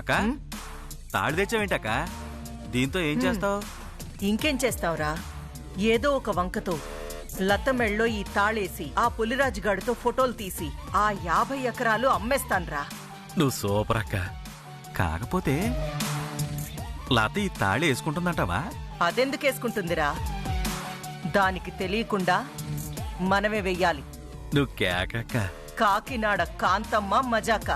అక్క తాళి తెచ్చావేంటక్క? దీంతో ఏం చేస్తావు? ఇంకేం చేస్తావురా, ఏదో ఒక వంకతో లత మెళ్ళో ఈ తాళేసి ఆ పులిరాజుగాడితో ఫోటోలు తీసి ఆ 50 ఎకరాలు అమ్మేస్తాన్రా. నువ్వు సూపర్ అక్క. కాకపోతే లత ఈ తాళి వేసుకుంటుందంటావా? అదెందుకేసుకుంటుందిరా, దానికి తెలియకుండా మనమే వెయ్యాలి. నువ్వు కేకక్క. కాకినాడ కాంతమ్మ మజాక.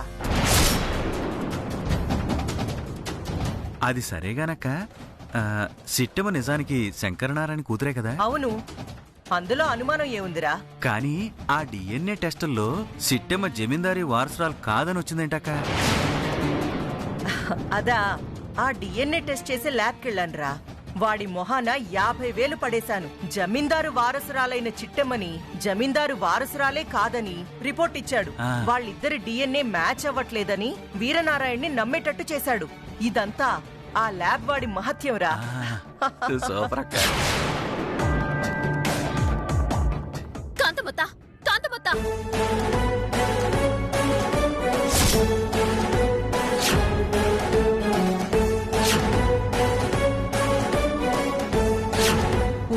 అది సరేగానక్క. సిట్టమ్మ నిజానికి శంకరనారాయణ కూతురే కదా? అవును, అందులో అనుమానం ఏముందిరా? కానీ ఆ డిఎన్ఏ టెస్టుల్లో సిట్టమ్మ జమీందారీ వారసురాలు కాదని వచ్చిందేంటక్క? అదా, ఆ డిఎన్ఏ టెస్ట్ చేసే ల్యాబ్కి వెళ్ళానురా. వాడి మొహాన 50,000 పడేశాను. జమీందారు వారసురాలైన చిట్టమ్మని జమీందారు వారసురాలే కాదని రిపోర్ట్ ఇచ్చాడు. వాళ్ళిద్దరి డిఎన్ఏ మ్యాచ్ అవ్వట్లేదని వీరనారాయణ్ని నమ్మేటట్టు చేశాడు. ఇదంతా ఆ ల్యాబ్ వాడి మహత్యం రా.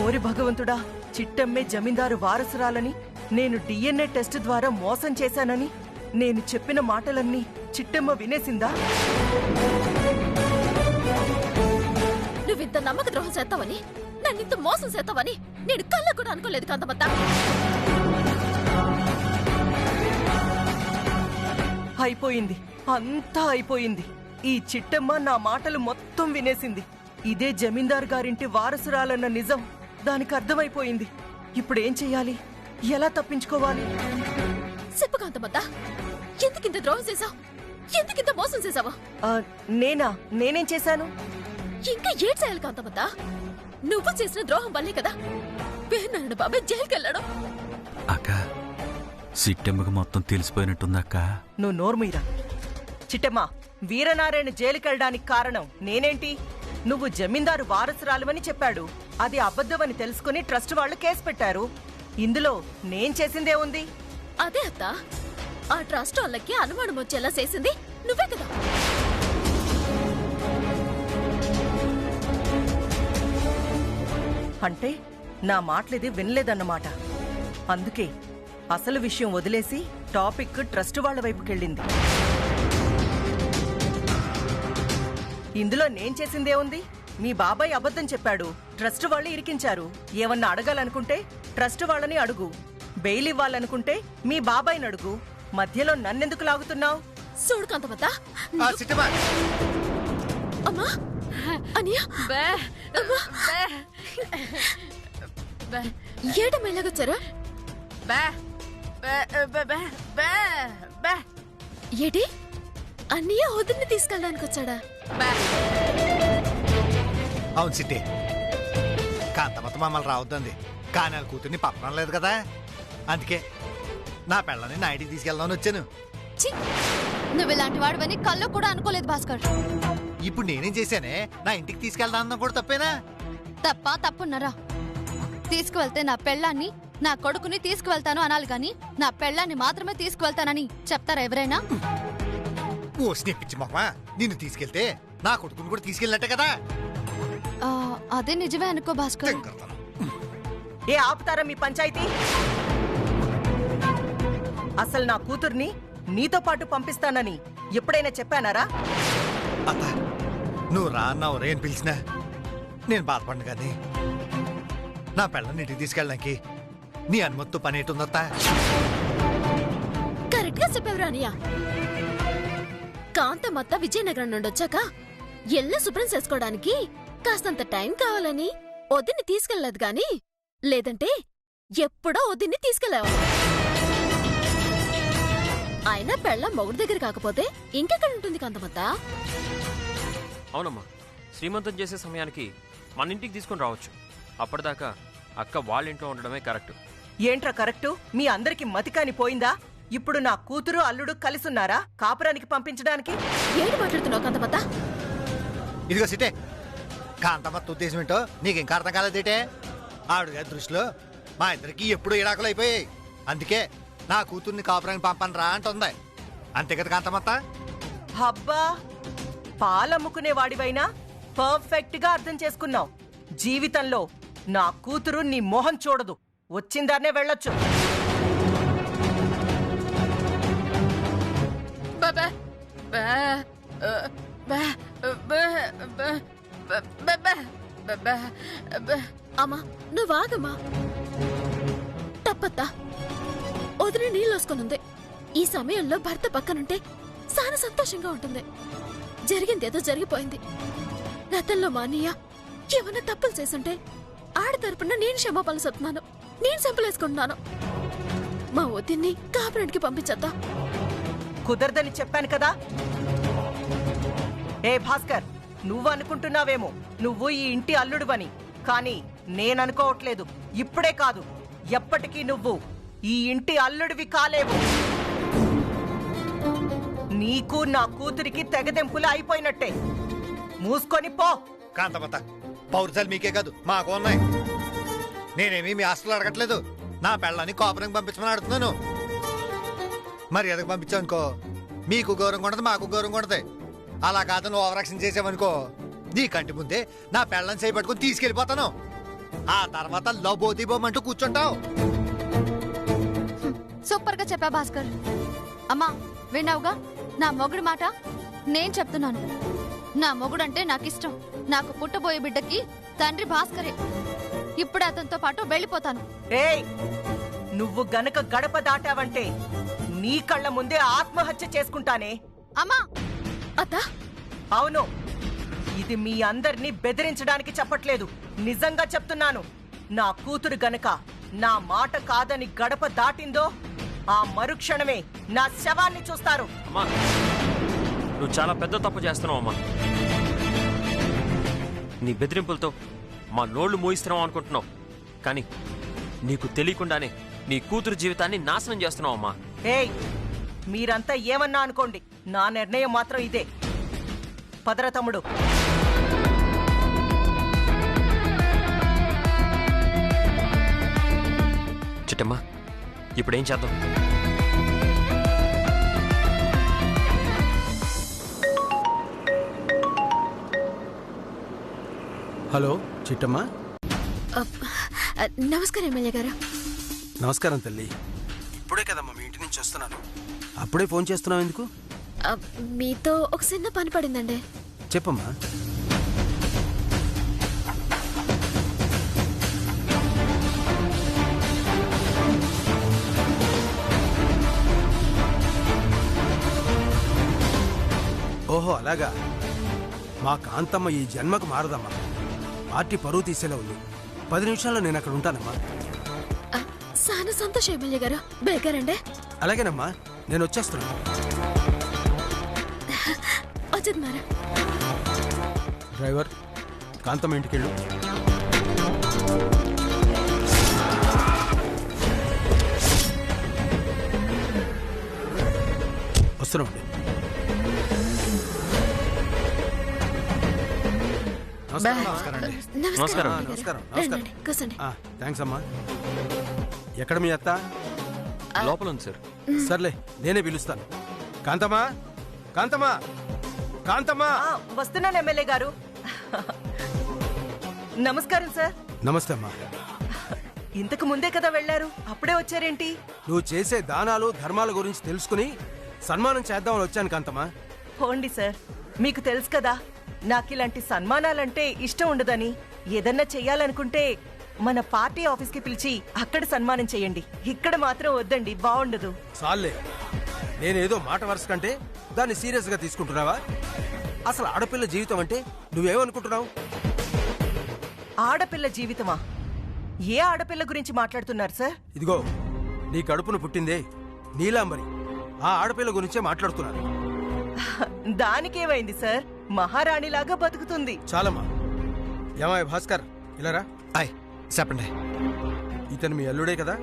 ఓరి భగవంతుడా, చిట్టమ్మే జమీందారు వారసురాలని, నేను డిఎన్ఏ టెస్ట్ ద్వారా మోసం చేశానని నేను చెప్పిన మాటలన్నీ చిట్టమ్మ వినేసిందా? నువ్వింత నమ్మక ద్రోహం చేస్తావని, నన్నింత మోసం చేస్తావని నేను కళ్ళ కూడా అనుకోలేదు కాంతమ్మ. అయిపోయింది, అంతా అయిపోయింది. ఈ చిట్టమ్మ నా మాటలు మొత్తం వినేసింది. ఇదే జమీందార్ గారింటి వారసురాలన్న నిజం దానికి అర్థమైపోయింది. ఇప్పుడేం చెయ్యాలి? ఎలా తప్పించుకోవాలి? చెప్పు కాంతమ్మ, ఎందుకింత ద్రోహం చేశావు? ఎందుకింత మోసం చేశావు? నేనేం చేశాను? ఇంకా ఏం చేయాలి కాంతమ్మ? నువ్వు చేసిన ద్రోహం వల్లే కదా వీరనారాయణ బాబాయ్ జైలుకెళ్ళాడు. అక్క, సిట్టమ్మకు మొత్తం తెలిసిపోయినట్టుందక్క. నువ్వు నోర్మీరా. చిట్టమ్మ, వీరనారాయణ జైలుకెళ్ళడానికి కారణం నేనేంటి? నువ్వు జమీందారు వారసురాలువని చెప్పాడు. అది అబద్ధమని తెలుసుకుని ట్రస్ట్ వాళ్ళు కేసు పెట్టారు. ఇందులో నేను చేసిందే ఉంది. అదే అత్త, ఆ ట్రస్ట్ వాళ్ళకి అనుమానం వచ్చేలా చేసింది నువ్వే కదా. అంటే నా మాటలేది వినలేదన్నమాట. అందుకే అసలు విషయం వదిలేసి టాపిక్ ట్రస్ట్ వాళ్ళ వైపుకెళ్ళింది. ఇందులో నేను చేసిందే ఉంది? మీ బాబాయ్ అబద్ధం చెప్పాడు, ట్రస్ట్ వాళ్ళు ఇరికించారు. ఏమన్నా అడగాలనుకుంటే ట్రస్ట్ వాళ్ళని అడుగు, బెయిల్ ఇవ్వాలనుకుంటే మీ బాబాయ్ని అడుగు. మధ్యలో నన్నెందుకు లాగుతున్నావు? చూడు కాంతమ్మ, అమ్మా అనియా ఏటమ్మా ఇలాగొచ్చారు? ఏటి అన్నయ్య వదిన్ని తీసుకెళ్ళడానికి వచ్చాడా? అవును సిట్టి, కాంతమ్మతో మమ్మల్ని రావద్దంది. కానీ వాళ్ళ కూతుర్ని పప్పడం లేదు కదా, అందుకే నా పిల్లని నా ఇంటికి తీసుకెళ్దామని వచ్చాను. నువ్వు ఇలాంటి వాడివని కళ్ళు కూడా అనుకోలేదు భాస్కర్. ఇప్పుడు నేనేం చేశానే? నా ఇంటికి తీసుకెళ్దాం అన్నా కూడా తప్పేనా? తప్పున్నారా? తీసుకువెళ్తే నా పెళ్ళాన్ని, నా కొడుకుని తీసుకువెళ్తాను అనాలి గాని నా పెళ్ళాన్ని మాత్రమే తీసుకువెళ్తానని చెప్తారా ఎవరైనా? ఓ స్నేహించి మొహమా, నిన్ను తీసుకెళ్తే నా కొడుకుని కూడా తీసుకెళ్ళినట్టే కదా. అదే నిజమే అనుకో భాస్కర్. ఏ ఆపుతారా మీ పంచాయతీ? అసలు నా కూతుర్ని నీతో పాటు పంపిస్తానని ఎప్పుడైనా చెప్పానారా? అత్త, నువ్వు రా అన్నావు రే అని పిలిచినా నేను బాధపడ్ను కానీ నా పిల్లని ఇంటికి తీసుకెళ్ళడానికి నీ అనుమతితో పని ఏంటుందత్తా? కరెక్ట్ గా చెప్పేవరా అనియా. కాంతమత్త విజయనగరం నుండి వచ్చాక ఎల్ల శుభ్రం చేసుకోవడానికి కాస్తంత టైం కావాలని వదిన్ని తీసుకెళ్లేదు గాని, లేదంటే ఎప్పుడో వదిన్ని తీసుకెళ్లావు. అయినా పెళ్ళ మొగుడు దగ్గర కాకపోతే ఇంకెక్కడ ఉంటుంది కాంతమత్త? అవునమ్మా, శ్రీమంతం చేసే సమయానికి మన ఇంటికి తీసుకుని రావచ్చు. అప్పటిదాకా అక్క వాళ్ళ ఇంట్లో ఉండడమే కరెక్ట్. ఏంట్రా కరెక్టు? మీ అందరికి మతికాని పోయిందా? ఇప్పుడు నా కూతురు అల్లుడు కలిసున్నారా కాపురానికి పంపించడానికి? ఏంటి మాట్లాడుతున్నావు కాంతమత్త? ఇదిగో సిటే, కాంతమత్త ఉద్దేశం ఏంటో నీకింకా అర్థం కాలేదేటే? ఆవిడ దృష్టిలో మా ఇద్దరికి ఎప్పుడు ఇడాకులు అయిపోయాయి. అందుకే నా కూతుర్ని కాపురానికి పంపను రా అంటుంది. అంతే కదా కాంతమత్త? అబ్బా, పాలమ్ముకునే వాడివైనా పర్ఫెక్ట్ గా అర్థం చేసుకున్నావు. జీవితంలో నా కూతురు నీ మొహం చూడదు. వచ్చిందాన్నే వెళ్ళొచ్చు. అమ్మా నువ్వాగమ్మా. తప్పత్తా, వదిలి నీళ్ళోసుకొనుంది. ఈ సమయంలో భర్త పక్కనుంటే చాలా సంతోషంగా ఉంటుంది. జరిగిందేదో జరిగిపోయింది. గతంలో మా అన్నయ్య ఏమన్నా తప్పులు చేసుంటే ఆడి తరపున నేను క్షమాపణలు చెప్తున్నాను. నేను సంపలేసుకుంటున్నాను. మా వదిన్ని కాపురానికి పంపించద్దా? కుదరదని చెప్పాను కదా. ఏ భాస్కర్, నువ్వు అనుకుంటున్నావేమో నువ్వు ఈ ఇంటి అల్లుడువని. కానీ నేననుకోవట్లేదు. ఇప్పుడే కాదు, ఎప్పటికీ నువ్వు ఈ ఇంటి అల్లుడివి కాలేవు. నీకు నా కూతురికి తెగదెంపులు అయిపోయినట్టే. మూసుకొని పో. కాంతమత, పౌరుషాలు మీకే కాదు మాకు ఉన్నాయి. నేనేమి మీ హాస్టల్ అడగట్లేదు. నా పెళ్ళని కాపురం పంపించమని అడుగుతున్నాను. మరి ఎదకు పంపించావనుకో మీకు గౌరవం ఉండదు, మాకు గౌరవం ఉండదు. అలా కాదు నువ్వు ఓవరాక్షన్ చేసావనుకో నీ కంటి ముందే నా పెళ్ళని చేపట్టుకుని తీసుకెళ్ళిపోతాను. ఆ తర్వాత లబోదిబోమంటూ కూర్చుంటావు. సూపర్ గా చెప్పా భాస్కర్. అమ్మా విన్నావుగా నా మొగుడు మాట. నేను చెప్తున్నాను, నా మొగుడంటే నాకిష్టం. నాకు పుట్టబోయే బిడ్డకి తండ్రి భాస్కరే. ఇప్పుడు అతనితో పాటు వెళ్ళిపోతాను. ఏయ్, నువ్వు గనక గడప దాటావంటే నీ కళ్ళ ముందే ఆత్మహత్య చేసుకుంటానే. అమ్మా అత్తా, అవును, ఇది మీ అందరినీ బెదిరించడానికి చెప్పట్లేదు. నిజంగా చెప్తున్నాను. నా కూతురు గనక నా మాట కాదని గడప దాటిందో ఆ మరుక్షణమే నా శవాన్ని చూస్తారు. అమ్మా, నువ్వు చాలా పెద్ద తప్పు చేస్తున్నావు అమ్మా. నీ బెదిరింపులతో మా నోళ్లు మూయిస్తున్నావు అనుకుంటున్నావు. కానీ నీకు తెలియకుండానే నీ కూతురు జీవితాన్ని నాశనం చేస్తున్నావు అమ్మా. ఏయ్, మీరంతా ఏమన్నా అనుకోండి, నా నిర్ణయం మాత్రం ఇదే. పదర తమ్ముడు. చిట్టమ్మా, ఇప్పుడేం చేద్దాం? హలో చిట్టమ్మా. నమస్కారం ఎమ్మెల్యే గారు. నమస్కారం తల్లి. ఇప్పుడే కదమ్మా మీ ఇంటి నుంచి వస్తున్నాను. అప్పుడే ఫోన్ చేస్తున్నావు ఎందుకు? మీతో ఒక చిన్న పని పడిందండి. చెప్పమ్మా. ఓహో అలాగా. మా కాంతమ్మ ఈ జన్మకు మారదమ్మా. పార్టీ పరువు తీసేలా ఉంది. 10 నిమిషాల్లో నేను అక్కడ ఉంటానమ్మా. చాలా సంతోషం ఎమ్మెల్యే గారు. బేగారండి. అలాగేనమ్మా, నేను వచ్చేస్తున్నాను. వచ్చేది డ్రైవర్, కాంతమ్మ ఇంటికి వెళ్ళు. వస్తున్నామండి. నమస్కారం. రండి, కూర్చోండి. థ్యాంక్స్ అమ్మా. ఎక్కడ మీ అత్త? లోపల ఉంది సార్. సర్లే, నేనే పిలుస్తాను. కాంతమ్మా, కాంతమ్మా, కాంతమ్మా. వస్తున్నాను ఎమ్మెల్యే గారు. నమస్కారం సార్. నమస్తే అమ్మా. ఇంతకు ముందే కదా వెళ్ళారు, అప్పుడే వచ్చారేంటి? నువ్వు చేసే దానాలు ధర్మాల గురించి తెలుసుకుని సన్మానం చేద్దామని వచ్చాను కాంతమ్మా. పోండి సార్, మీకు తెలుసు కదా నాకిలాంటి సన్మానాలంటే ఇష్టం ఉండదని. ఏదన్నా చెయ్యాలనుకుంటే మన పార్టీ ఆఫీస్కి పిలిచి అక్కడ సన్మానం చేయండి. ఇక్కడ మాత్రం వద్దండి, బాగుండదు. సాల్లే, నేనేదో మాట వరుస కంటే దాన్ని సీరియస్ గా తీసుకుంటున్నావా? అసలు ఆడపిల్ల జీవితం అంటే నువ్వేమనుకుంటున్నావు? ఆడపిల్ల జీవితమా? ఏ ఆడపిల్ల గురించి మాట్లాడుతున్నారు సార్? ఇదిగో, నీ కడుపును పుట్టిందే నీలాంబరి. ఆ ఆడపిల్ల గురించే మాట్లాడుతున్నాను. దానికేమైంది సార్? మహారాణిలాగా బతుకుతుంది. చాలమ్మా. ఏమాయ్ భాస్కర్, ఇలారా. ఆయ్ చెప్పండి. ఇతను మీ అల్లుడే కదా?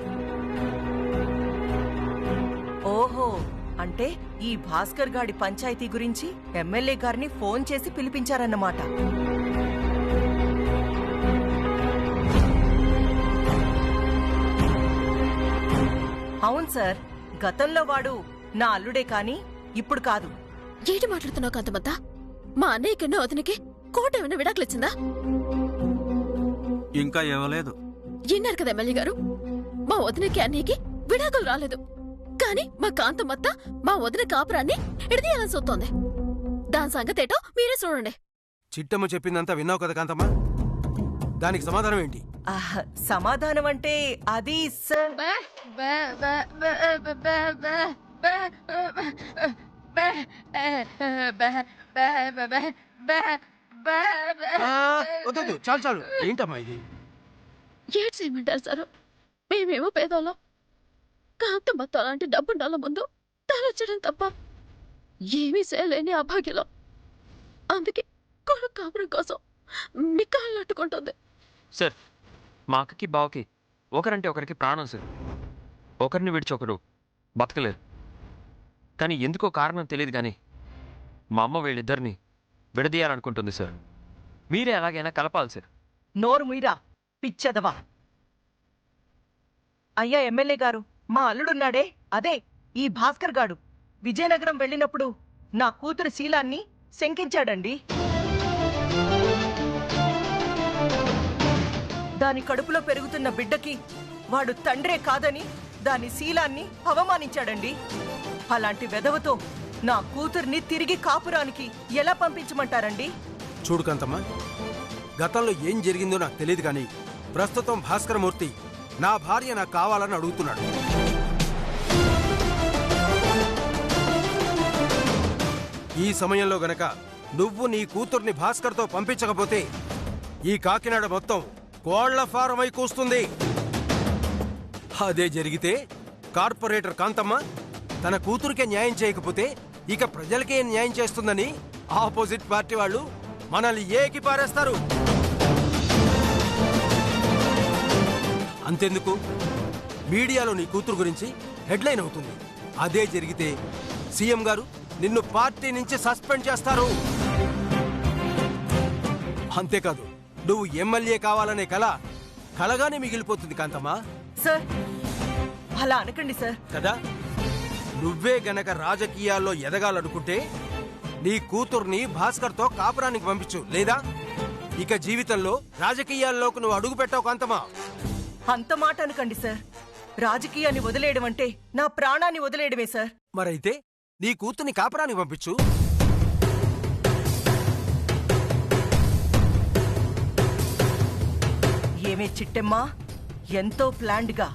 ఓహో, అంటే ఈ భాస్కర్ గాడి పంచాయతీ గురించి ఎమ్మెల్యే గారిని ఫోన్ చేసి పిలిపించారన్నమాట. అవును సార్, గతంలో వాడు నా అల్లుడే కాని ఇప్పుడు కాదు. ఏంటి మాట్లాడుతున్నావు కాంతమత్త? మా అన్నయ్యకిన్న వదినకి కోట ఏమైనా విడాకులు ఇచ్చిందా? ఇంకా ఇవ్వలేదు. విన్నారు కదా ఎమ్మెల్యే గారు, మా వదినకి అన్నయ్యకి విడాకులు రాలేదు. కానీ మా కాంతమ్మత్త మా వదిన కాపురాన్ని ఎడదీయాలని చూస్తోంది. దాని సంగతేటో మీరే చూడండి. చిట్టమ్మ చెప్పిందంతా విన్నావు కదా కాంతమ్మ, దానికి సమాధానం ఏంటి? సమాధానం అంటే అది సార్, వద్దు, చాలు చాలు. ఏంటమ్మా ఇది? ఏడ్ చేయమంటారు సారు. మేమేమో పేదోళ్ళం. కాంతమ్మత్త అలాంటి డబ్బుండాల ముందు తలొచ్చడం తప్ప ఏమీ చేయలేని అభాగ్యలో. అందుకే కొడుకు కాపురం కోసం నికాళ్ళు అట్టుకుంటుంది. సార్, మా అక్కకి బావకి ఒకరంటే ఒకరికి ప్రాణం సార్. ఒకరిని విడిచి ఒకరు బతకలేరు. కానీ ఎందుకో కారణం తెలియదు కానీ మా అమ్మ వీళ్ళిద్దరిని విడదీయాలనుకుంటుంది సార్. మీరే ఎలాగైనా కలపాలి సార్. నోరు ముయిరా పిచ్చదవా. అయ్యా ఎమ్మెల్యే గారు, మా అల్లుడున్నాడే, అదే ఈ భాస్కర్ గాడు విజయనగరం వెళ్ళినప్పుడు నా కూతురు శీలాన్ని శంకించాడండి. దాని కడుపులో పెరుగుతున్న బిడ్డకి వాడు తండ్రే కాదని దాని శీలాన్ని అవమానించాడండి. అలాంటి వెధవతో నా కూతుర్ని తిరిగి కాపురానికి ఎలా పంపించమంటారండి? చూడు కాంతమ్మ, గతంలో ఏం జరిగిందో నాకు తెలియదు కానీ ప్రస్తుతం భాస్కరమూర్తి నా భార్య నాకు కావాలని అడుగుతున్నాడు. ఈ సమయంలో గనక నువ్వు నీ కూతుర్ని భాస్కర్తో పంపించకపోతే ఈ కాకినాడ మొత్తం కోళ్ల ఫారమై కూస్తుంది. అదే జరిగితే కార్పొరేటర్ కాంతమ్మ తన కూతురికే న్యాయం చేయకపోతే ఇక ప్రజలకే న్యాయం చేస్తుందని ఆపోజిట్ పార్టీ వాళ్ళు మనల్ని ఏకి పారేస్తారు. అంతెందుకు, మీడియాలో నీ కూతురు గురించి హెడ్లైన్ అవుతుంది. అదే జరిగితే సీఎం గారు నిన్ను పార్టీ నుంచి సస్పెండ్ చేస్తారు. అంతేకాదు, నువ్వు ఎమ్మెల్యే కావాలనే కలగానే మిగిలిపోతుంది కాంతమ్మా. సార్, అలా అనకండి సార్. కదా, నువ్వే గనక రాజకీయాల్లో ఎదగాలనుకుంటే నీ కూతుర్ని భాస్కర్తో కాపురానికి పంపించు. లేదా ఇక జీవితంలో రాజకీయాల్లోకి నువ్వు అడుగు పెట్టావు కాంతమ్మా. అంత మాట అనకండి సార్. రాజకీయాన్ని వదిలేయడం అంటే నా ప్రాణాన్ని వదిలేయడమే సార్. మరైతే నీ కూతుర్ని కాపురానికి పంపించు. ఏమే చిట్టెమ్మా, ఎంతో ప్లాన్డ్గా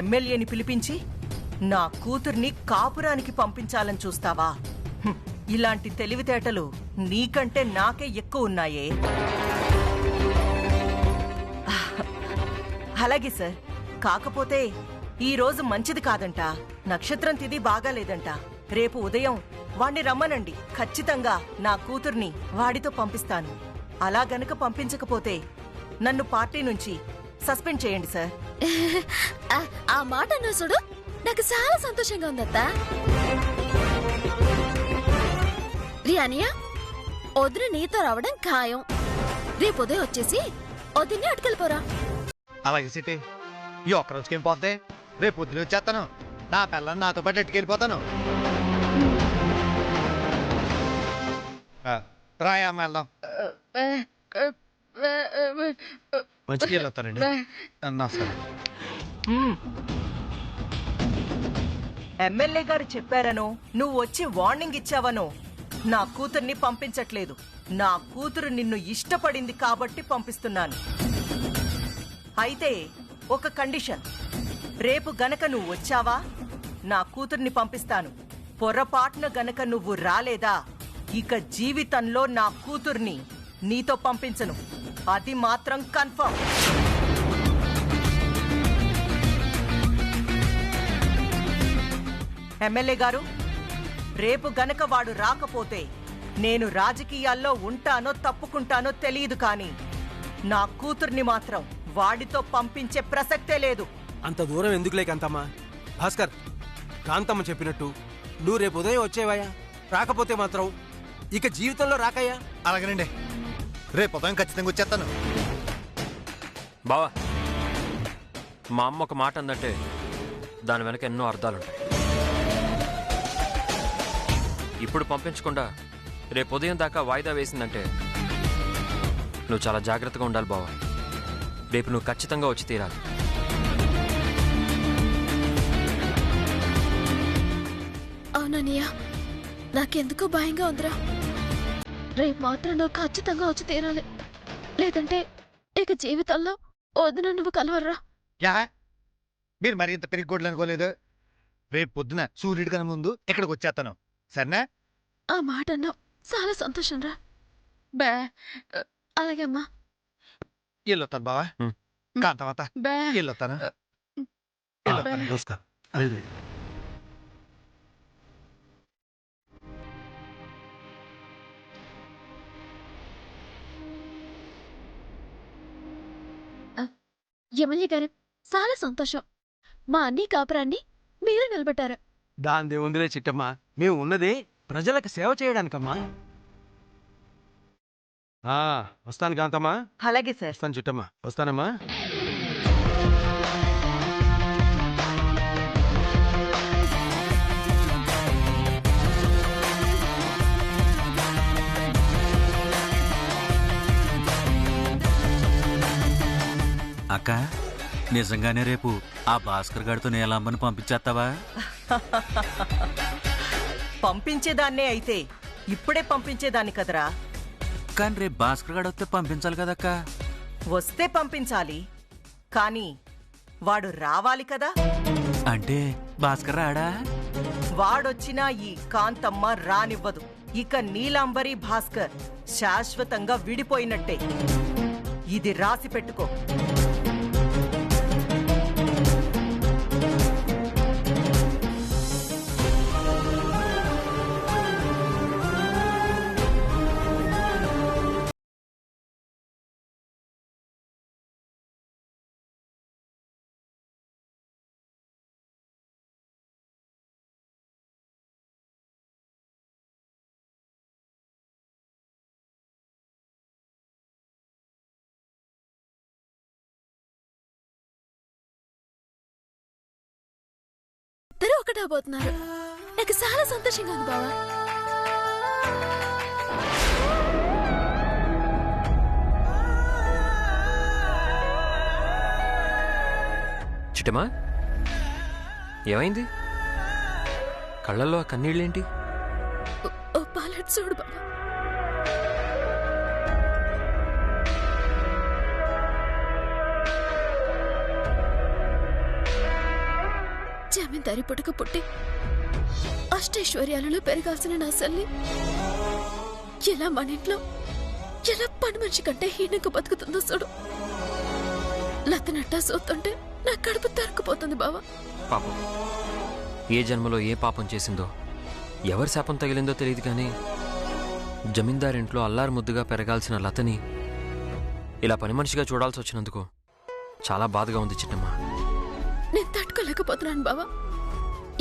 ఎమ్మెల్యేని పిలిపించి నా కూతుర్ని కాపురానికి పంపించాలని చూస్తావా? హ్మ్, ఇలాంటి తెలివితేటలు నీకంటే నాకే ఎక్కువ ఉన్నాయే. అలాగే సార్, కాకపోతే ఈ రోజు మంచిది కాదంట. నక్షత్రం తిథి బాగాలేదంట. రేపు ఉదయం వాణ్ణి రమ్మనండి. ఖచ్చితంగా నా కూతుర్ని వాడితో పంపిస్తాను. అలా గనక పంపించకపోతే నన్ను పార్టీ నుంచి సస్పెండ్ చేయండి సార్. ఆ మాట అన్నా చూడు, నాకు చాలా సంతోషంగా ఉందత్తా. రియానియా, వదిన నీతో రావడం ఖాయం. రేపు ఉదయం వచ్చేసి వదిన్ని అటుకెళ్ళిపోరా. అలాగే సిటీ, ఈ ఒక్కరోజుకి ఏం పోతే రేపు పొద్దున వచ్చేస్తాను. నా పిల్లని నాతో పాటు ఎట్టుకెళ్ళిపోతాను. రాయా వెళ్దాం. మంచిగా వెళ్ళొస్తానండి. సరే. ఎమ్మెల్యే గారు చెప్పారనో నువ్వు వచ్చి వార్నింగ్ ఇచ్చావనో నా కూతుర్ని పంపించట్లేదు. నా కూతురు నిన్ను ఇష్టపడింది కాబట్టి పంపిస్తున్నాను. అయితే ఒక కండిషన్. రేపు గనక నువ్వు వచ్చావా నా కూతుర్ని పంపిస్తాను. పొరపాటున గనక నువ్వు రాలేదా ఇక జీవితంలో నా కూతుర్ని నీతో పంపించను. అది మాత్రం కన్ఫర్మ్. ఎమ్మెల్యే గారు, రేపు గనక వాడు రాకపోతే నేను రాజకీయాల్లో ఉంటానో తప్పుకుంటానో తెలియదు, కానీ నా కూతుర్ని మాత్రం వాడితో పంపించే ప్రసక్తే లేదు. అంత దూరం ఎందుకులే కాంతమ్మా. భాస్కర్, కాంతమ్మ చెప్పినట్టు నువ్వు రేపు ఉదయం వచ్చేవాయా? రాకపోతే మాత్రం ఇక జీవితంలో రాకయ్యా. అలాగేనండి, రేపు ఉదయం ఖచ్చితంగా వచ్చేస్తాను. బావా, మా అమ్మ ఒక మాట అందంటే దాని వెనక ఎన్నో అర్థాలుంటాయి. ఇప్పుడు పంపించకుండా రేపు ఉదయం దాకా వాయిదా వేసిందంటే నువ్వు చాలా జాగ్రత్తగా ఉండాలి బావా. రేపు నువ్వు ఖచ్చితంగా వచ్చి తీరాలి. అవునన్నయ్య, నాకెందుకో భయంగా ఉందిరా. రేపు మాత్రం నువ్వు ఖచ్చితంగా వచ్చి తీరాలి, లేదంటే ఇక జీవితంలో వదిన నువ్వు కలవర్రా. యా మీరు మరి ఇంత పెరిగికోట్లు అనుకోలేదు. రేపు పొద్దున సూర్యుడి కన్నా ముందు ఇక్కడికి వచ్చేస్తాను, సరేనా? ఆ మాట అన్నావు, చాలా సంతోషం రా. బే అలాగే అమ్మా. వెళ్ళొస్తాను బావా. కాంతమాత బే వెళ్ళొస్తాను. నమస్కారం. ఎమ్మెల్యే గారు, చాలా సంతోషం. మా అన్ని కాపురాన్ని మీరే నిలబెట్టారు. దాందే ఉందిలే చిట్టమ్మా, మేము ఉన్నది ప్రజలకు సేవ చేయడానికమ్మా. వస్తాను కాంతమ్మా. అలాగే సార్. వస్తాను చిట్టమ్మా, వస్తానమ్మా. అక్క, నిజంగానే రేపు ఆ భాస్కర్ గారితో నీలమ్మని పంపించేస్తావా? పంపించేదాన్నే అయితే ఇప్పుడే పంపించేదాన్ని కదరా. కానీ రేపు భాస్కర్ గారు వస్తే పంపించాలి కదక్క. వస్తే పంపించాలి, కానీ వాడు రావాలి కదా. అంటే భాస్కర్ రాడా? వాడొచ్చినా ఈ కాంతమ్మ రానివ్వదు. ఇక నీలాంబరి భాస్కర్ శాశ్వతంగా విడిపోయినట్టే. ఇది రాసి పెట్టుకో. ఇద్దరు ఒకటవబోతున్నారు. నాకు చాలా సంతోషంగా ఉంది బావా. చిట్టమ్మా, ఏమైంది? కళ్ళల్లో ఆ కన్నీళ్ళేంటి? ఓ పాలెట్ చూడు బావా. జమీందారి పుట్టుక పుట్టి అష్టైశ్వర్యాలలో పెరగాల్సిన నా సల్లి ఎలా మన ఇంట్లో ఎలా పని మనిషి కంటే హీనంగా బతుకుతుందో చూడు. లతనట్టా చూస్తుంటే నా కడుపు తరుక్కుపోతుంది బావా. పాపం, ఏ జన్మలో ఏ పాపం చేసిందో, ఎవరి శాపం తగిలిందో తెలియదు కానీ జమీందారింట్లో అల్లారు ముద్దుగా పెరగాల్సిన లతని ఇలా పని మనిషిగా చూడాల్సి వచ్చినందుకు చాలా బాధగా ఉంది చిట్టమ్మ. నేను తట్టుకోలేకపోతున్నాను బావా.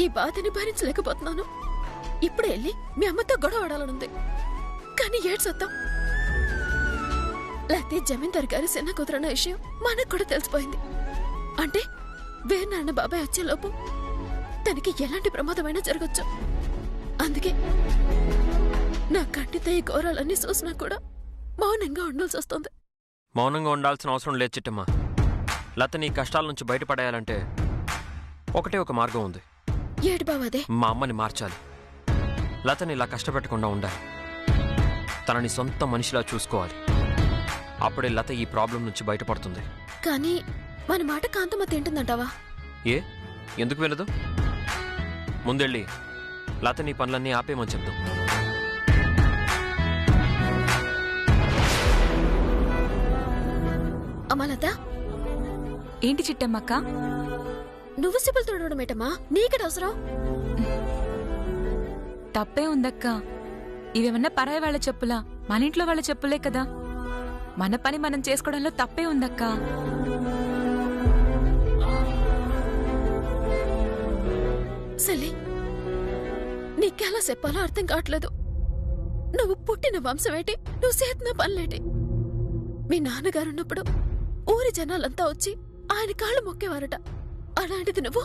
ఈ బాధని భరించలేకపోతున్నాను. ఇప్పుడే వెళ్ళి మీ అమ్మతో గొడవ ఆడాలనుంది, కానీ ఏడ్సొద్దాం. లేకపోతే జమీందారు గారి చిన్న కుదరన్న విషయం మనకు కూడా తెలిసిపోయింది అంటే వేరు నాన్న బాబాయ్ వచ్చేలోపు తనకి ఎలాంటి ప్రమాదమైనా జరగచ్చు. అందుకే నా కంటితో ఈ ఘోరాలన్నీ చూసినా కూడా మౌనంగా ఉండాల్సి వస్తుంది. మౌనంగా ఉండాల్సిన అవసరం లేదు చిట్టమ్మ. లత నీ కష్టాల నుంచి బయటపడేయాలంటే ఒకటే ఒక మార్గం ఉంది. ఏడు బావాదే? మా అమ్మని మార్చాలి. లతని ఇలా కష్టపెట్టకుండా ఉండాలి. తనని సొంత మనిషిలా చూసుకోవాలి. అప్పుడే లత ఈ ప్రాబ్లం నుంచి బయటపడుతుంది. కానీ మన మాట కాంతమ్మ తింటుందంటావా? ఏ, ఎందుకు వెళ్ళదు? ముందెళ్ళి లత నీ పనులన్నీ ఆపేయమని చెప్తాం. అమ్మా లత. ఏంటి చిట్టమ్మక్క? నువ్వు సిబ్బులు తోడడం ఏటమ్మా? నీకడ అవసరం? తప్పే ఉందక్క. ఇవేమన్నా పరాయి వాళ్ళ చెప్పులా? మన ఇంట్లో వాళ్ళ చెప్పులే కదా. మన పని మనం చేసుకోవడంలో తప్పే ఉందక్క. సలే, నీకెలా చెప్పాలో అర్థం కావట్లేదు. నువ్వు పుట్టిన వంశమేటి, నువ్వు చేసిన పనులేటి. మీ నాన్నగారున్నప్పుడు ఊరి జనాలంతా వచ్చి ఆయన కాళ్ళు మొక్కేవారట. అలాంటిది నువ్వు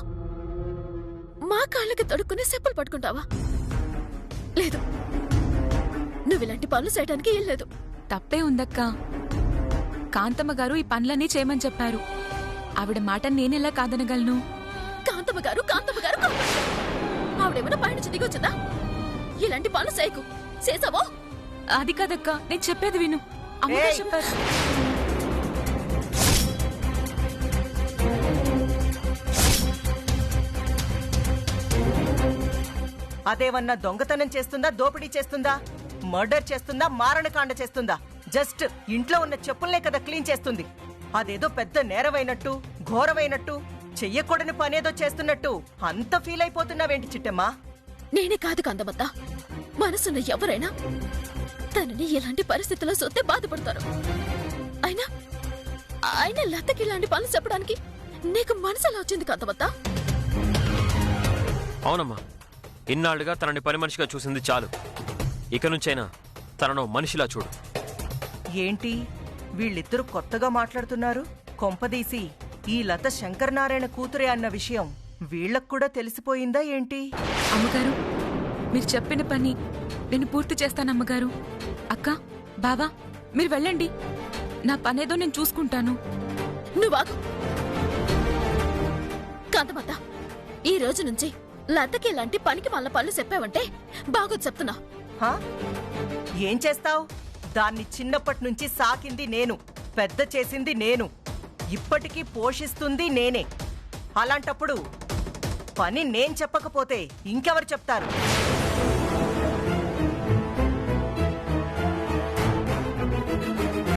మా కాళ్ళకి తడుక్కుని చెప్పులు పట్టుకుంటావా? లేదు, నువ్వు ఇలాంటి పనులు చేయడానికి వెళ్ళలేదు. తప్పే ఉందక్క. కాంతమ్మ గారు ఈ పనులన్నీ చేయమని చెప్పారు. ఆవిడ మాట నేనెలా కాదనగలను? కాంతమ్మ గారు ఆవిడేమైనా పైనుంచి దిగొచ్చిందా? ఇలాంటి పనులు చేయకు. చేసావో? అది కాదక్క, నేను చెప్పేది విను. అమ్మగా ఏయ్! చెప్పారు. అదేమన్నా దొంగతనం చేస్తుందా, దోపిడీ చేస్తుందా, మర్డర్ చేస్తుందా, మారణకాండ చేస్తుందా? జస్ట్ ఇంట్లో ఉన్న చెప్పుల్నే కదా క్లీన్ చేస్తుంది. అదేదో పెద్ద నేరమైనట్టు, ఘోరమైనట్టు, చెయ్యకూడని పనేదో చేస్తున్నట్టు అంత ఫీల్ అయిపోతున్నావేంటి చిట్టమ్మా? నేనే కాదు కాంతమ్మత్త, మనసున్న ఎవరైనా తనని ఇలాంటి పరిస్థితుల్లో చూస్తే బాధపడతారు. అయినా లతకి ఇలాంటి పనులు చెప్పడానికి నీకు మనసులా వచ్చింది కాంతమ్మత్త? అవునమ్మా, ఇన్నాళ్లుగా తనని పని మనిషిగా చూసింది చాలు. ఇక నుంచైనా తనను మనిషిలా చూడు. ఏంటి వీళ్ళిద్దరూ కొత్తగా మాట్లాడుతున్నారు? కొంపదీసి ఈ లత శంకరనారాయణ కూతురే అన్న విషయం వీళ్ళకు కూడా తెలిసిపోయిందా ఏంటి? అమ్మగారు, మీరు చెప్పిన పని నేను పూర్తి చేస్తాను అమ్మగారు. అక్క, బావా, మీరు వెళ్ళండి. నా పనేదో నేను చూసుకుంటాను. నువ్వాగు కాంతమ్మత్త. ఈ రోజు నుంచి లతకి ఇలాంటి పనికి మళ్ళా పనులు చెప్పావంటే బాగోదు చెప్తున్నా. హా? ఏం చేస్తావ్? దాన్ని చిన్నప్పటి నుంచి సాకింది నేను, పెద్ద చేసింది నేను, ఇప్పటికీ పోషిస్తుంది నేనే. అలాంటప్పుడు పని నేను చెప్పకపోతే ఇంకెవరు చెప్తారు?